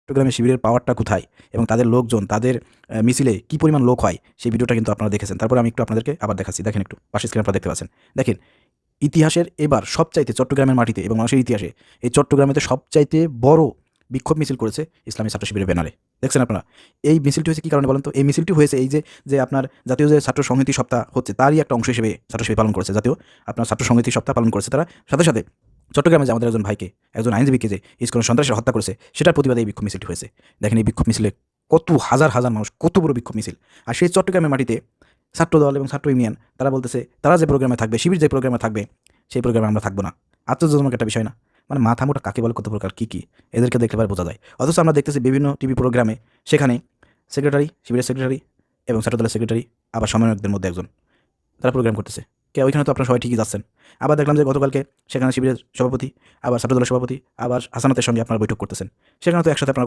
চট্টগ্রামে শিবিরের পাওয়ারটা কোথায় এবং তাদের লোকজন, তাদের মিছিলে কী পরিমাণ লোক হয়, সেই ভিডিওটা কিন্তু আপনারা দেখেছেন। তারপরে আমি একটু আপনাদেরকে আবার দেখাচ্ছি। দেখেন একটু, পাশের স্ক্রিনে আপনারা দেখতে পাচ্ছেন। দেখেন, ইতিহাসের এবার সবচাইতে চট্টগ্রামের মাটিতে এবং মানুষের ইতিহাসে এই চট্টগ্রামেতে সবচাইতে বড় বিক্ষোভ মিছিল করেছে ইসলামী ছাত্র শিবিরের ব্যানারে। দেখছেন আপনারা? এই মিছিলটি হয়েছে কী কারণে বলেন তো? এই মিছিলটি হয়েছে এই যে আপনার জাতীয় যে ছাত্র সংহতি সপ্তাহ হচ্ছে, তারই একটা অংশ হিসেবে ছাত্র শিবির পালন করেছে। জাতীয় আপনার ছাত্র সংহতি সপ্তাহ পালন করেছে তারা। সাথে সাথে চট্টগ্রামে যে আমাদের একজন ভাইকে, একজন আইনজীবীকে যে ইসকনের সন্ত্রাসীরা হত্যা করেছে, সেটার প্রতিবাদে এই বিক্ষোভ মিছিলটি হয়েছে। দেখেন এই বিক্ষোভ মিছিলে কত হাজার হাজার মানুষ, কত বড় বিক্ষোভ মিছিল। আর সেই চট্টগ্রামের মাটিতে ছাত্রদল এবং ছাত্র ইউনিয়ন তারা বলতেছে তারা যে প্রোগ্রামে থাকবে, শিবির যে প্রোগ্রামে থাকবে, সেই প্রোগ্রামে আমরা থাকবো না। আশ্চর্যজনক একটা বিষয় না? মানে মাথা মোটা কাকে বলে, কত প্রকার কী কী, এদেরকে দেখলে পারে বোঝা যায়। অথচ আমরা দেখতেছি বিভিন্ন টিভি প্রোগ্রামে সেখানে সেক্রেটারি, শিবিরের সেক্রেটারি এবং ছাত্রদলের সেক্রেটারি, আবার সমন্বয়কদের মধ্যে একজন, তারা প্রোগ্রাম করতেছে। ওইখানে তো আপনারা সবাই ঠিকই যাচ্ছেন। আবার দেখলাম যে গতকালকে সেখানে শিবিরের সভাপতি, আবার ছাত্রদলের সভাপতি, আবার হাসানাতের সঙ্গে আপনারা বৈঠক করতেছেন। সেখানে তো একসাথে আপনারা